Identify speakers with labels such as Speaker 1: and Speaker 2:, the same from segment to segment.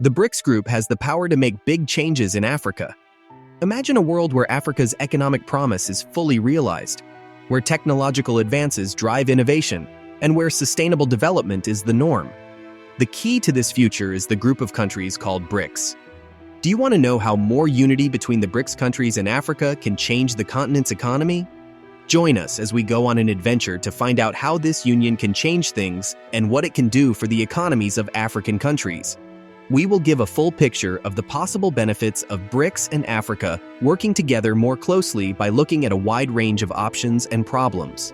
Speaker 1: The BRICS group has the power to make big changes in Africa. Imagine a world where Africa's economic promise is fully realized, where technological advances drive innovation, and where sustainable development is the norm. The key to this future is the group of countries called BRICS. Do you want to know how more unity between the BRICS countries and Africa can change the continent's economy? Join us as we go on an adventure to find out how this union can change things and what it can do for the economies of African countries. We will give a full picture of the possible benefits of BRICS and Africa working together more closely by looking at a wide range of options and problems.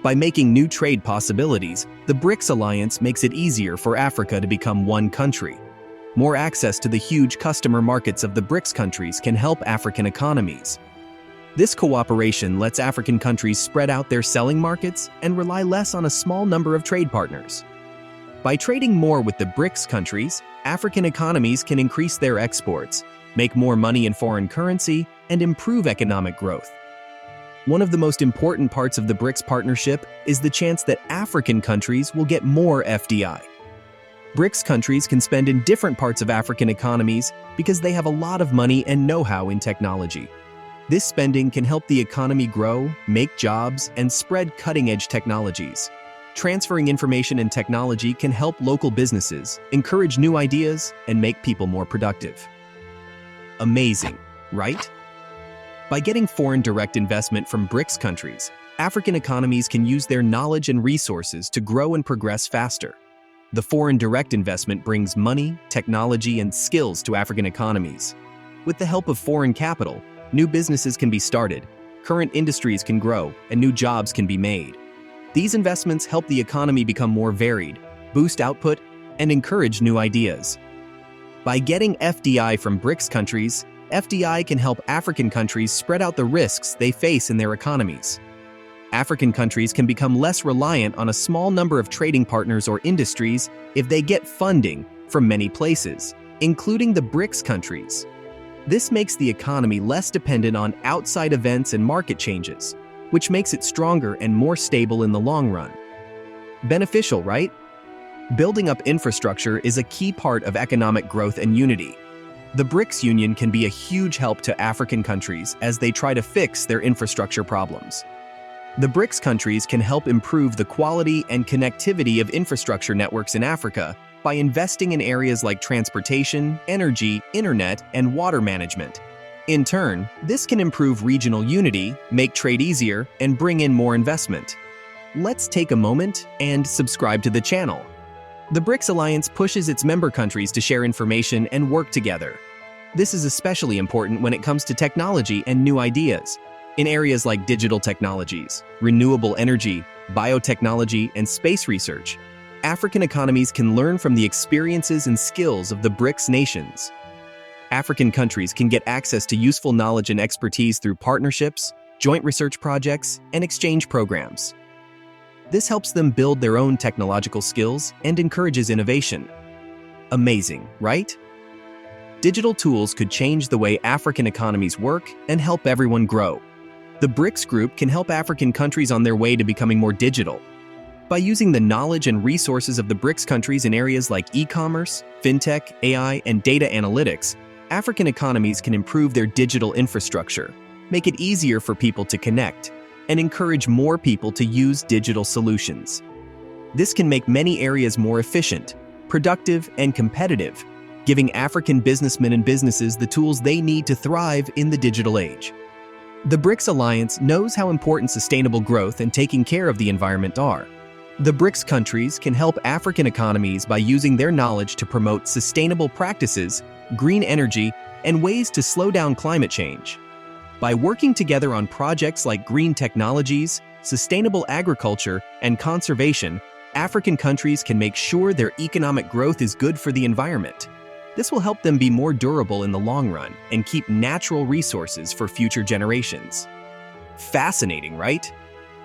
Speaker 1: By making new trade possibilities, the BRICS alliance makes it easier for Africa to become one country. More access to the huge customer markets of the BRICS countries can help African economies. This cooperation lets African countries spread out their selling markets and rely less on a small number of trade partners. By trading more with the BRICS countries, African economies can increase their exports, make more money in foreign currency, and improve economic growth. One of the most important parts of the BRICS partnership is the chance that African countries will get more FDI. BRICS countries can spend in different parts of African economies because they have a lot of money and know-how in technology. This spending can help the economy grow, make jobs, and spread cutting-edge technologies. Transferring information and technology can help local businesses, encourage new ideas, and make people more productive. Amazing, right? By getting foreign direct investment from BRICS countries, African economies can use their knowledge and resources to grow and progress faster. The foreign direct investment brings money, technology, and skills to African economies. With the help of foreign capital, new businesses can be started, current industries can grow, and new jobs can be made. These investments help the economy become more varied, boost output, and encourage new ideas. By getting FDI from BRICS countries, FDI can help African countries spread out the risks they face in their economies. African countries can become less reliant on a small number of trading partners or industries if they get funding from many places, including the BRICS countries. This makes the economy less dependent on outside events and market changes, which makes it stronger and more stable in the long run. Beneficial, right? Building up infrastructure is a key part of economic growth and unity. The BRICS Union can be a huge help to African countries as they try to fix their infrastructure problems. The BRICS countries can help improve the quality and connectivity of infrastructure networks in Africa by investing in areas like transportation, energy, internet, and water management. In turn, this can improve regional unity, make trade easier, and bring in more investment. Let's take a moment and subscribe to the channel. The BRICS Alliance pushes its member countries to share information and work together. This is especially important when it comes to technology and new ideas. In areas like digital technologies, renewable energy, biotechnology, and space research, African economies can learn from the experiences and skills of the BRICS nations. African countries can get access to useful knowledge and expertise through partnerships, joint research projects, and exchange programs. This helps them build their own technological skills and encourages innovation. Amazing, right? Digital tools could change the way African economies work and help everyone grow. The BRICS group can help African countries on their way to becoming more digital. By using the knowledge and resources of the BRICS countries in areas like e-commerce, fintech, AI, and data analytics, African economies can improve their digital infrastructure, make it easier for people to connect, and encourage more people to use digital solutions. This can make many areas more efficient, productive, and competitive, giving African businessmen and businesses the tools they need to thrive in the digital age. The BRICS Alliance knows how important sustainable growth and taking care of the environment are. The BRICS countries can help African economies by using their knowledge to promote sustainable practices, green energy, and ways to slow down climate change. By working together on projects like green technologies, sustainable agriculture, and conservation, African countries can make sure their economic growth is good for the environment. This will help them be more durable in the long run and keep natural resources for future generations. Fascinating, right?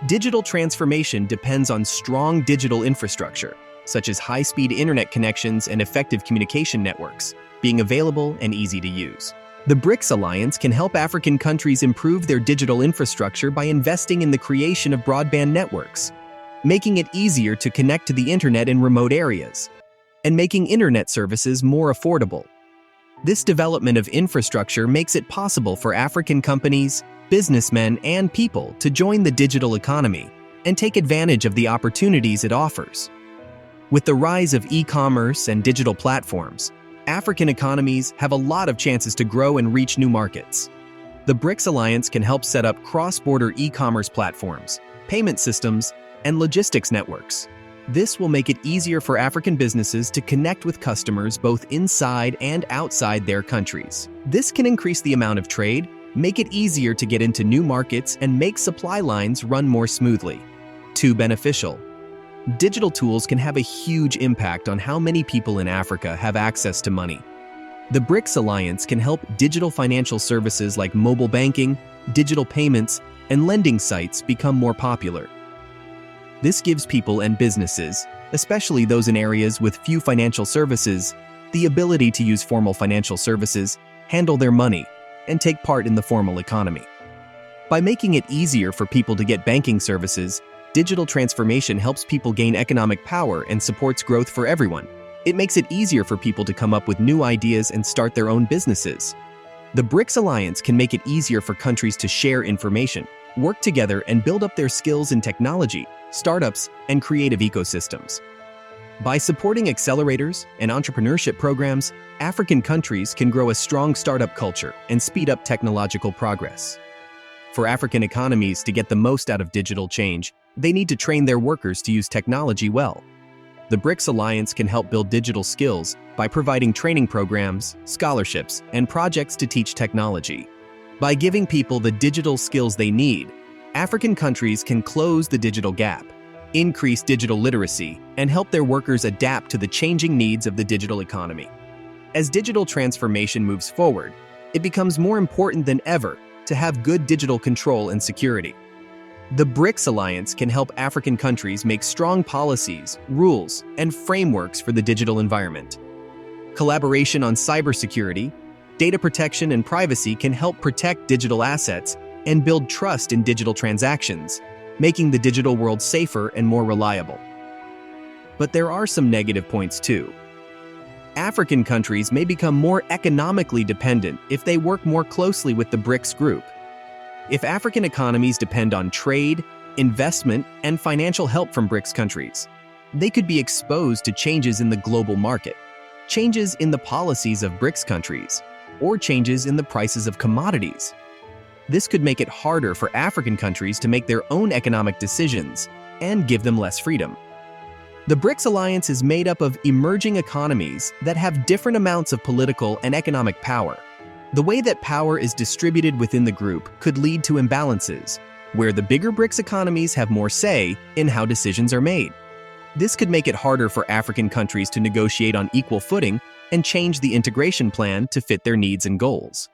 Speaker 1: Digital transformation depends on strong digital infrastructure, such as high-speed internet connections and effective communication networks, being available and easy to use. The BRICS Alliance can help African countries improve their digital infrastructure by investing in the creation of broadband networks, making it easier to connect to the internet in remote areas. and making internet services more affordable. This development of infrastructure makes it possible for African companies, businessmen, and people to join the digital economy and take advantage of the opportunities it offers. With the rise of e-commerce and digital platforms, African economies have a lot of chances to grow and reach new markets. The BRICS Alliance can help set up cross-border e-commerce platforms, payment systems, and logistics networks. This will make it easier for African businesses to connect with customers both inside and outside their countries. This can increase the amount of trade, make it easier to get into new markets, and make supply lines run more smoothly. 2. Beneficial. Digital tools can have a huge impact on how many people in Africa have access to money. The BRICS Alliance can help digital financial services like mobile banking, digital payments, and lending sites become more popular. This gives people and businesses, especially those in areas with few financial services, the ability to use formal financial services, handle their money, and take part in the formal economy. By making it easier for people to get banking services, digital transformation helps people gain economic power and supports growth for everyone. It makes it easier for people to come up with new ideas and start their own businesses. The BRICS Alliance can make it easier for countries to share information, work together, and build up their skills in technology, startups, and creative ecosystems. By supporting accelerators and entrepreneurship programs, African countries can grow a strong startup culture and speed up technological progress. For African economies to get the most out of digital change, they need to train their workers to use technology well. The BRICS Alliance can help build digital skills by providing training programs, scholarships, and projects to teach technology. By giving people the digital skills they need, African countries can close the digital gap, increase digital literacy, and help their workers adapt to the changing needs of the digital economy. As digital transformation moves forward, it becomes more important than ever to have good digital control and security. The BRICS Alliance can help African countries make strong policies, rules, and frameworks for the digital environment. Collaboration on cybersecurity, data protection, and privacy can help protect digital assets and build trust in digital transactions, making the digital world safer and more reliable. But there are some negative points too. African countries may become more economically dependent if they work more closely with the BRICS group. If African economies depend on trade, investment, and financial help from BRICS countries, they could be exposed to changes in the global market, changes in the policies of BRICS countries, or changes in the prices of commodities. This could make it harder for African countries to make their own economic decisions and give them less freedom. The BRICS Alliance is made up of emerging economies that have different amounts of political and economic power. The way that power is distributed within the group could lead to imbalances, where the bigger BRICS economies have more say in how decisions are made. This could make it harder for African countries to negotiate on equal footing and change the integration plan to fit their needs and goals.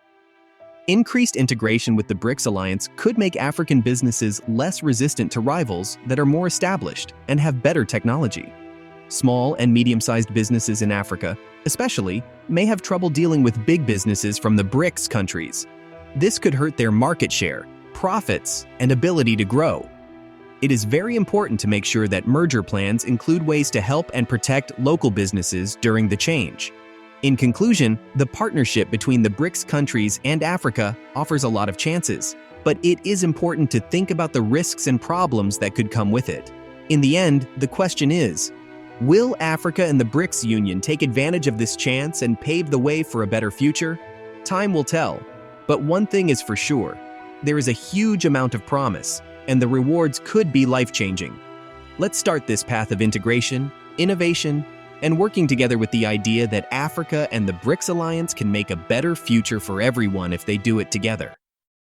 Speaker 1: Increased integration with the BRICS Alliance could make African businesses less resistant to rivals that are more established and have better technology. Small and medium-sized businesses in Africa, especially, may have trouble dealing with big businesses from the BRICS countries. This could hurt their market share, profits, and ability to grow. It is very important to make sure that merger plans include ways to help and protect local businesses during the change. In conclusion, the partnership between the BRICS countries and Africa offers a lot of chances, but it is important to think about the risks and problems that could come with it. In the end, the question is, will Africa and the BRICS Union take advantage of this chance and pave the way for a better future? Time will tell, but one thing is for sure, there is a huge amount of promise, and the rewards could be life-changing. Let's start this path of integration, innovation, and working together with the idea that Africa and the BRICS Alliance can make a better future for everyone if they do it together.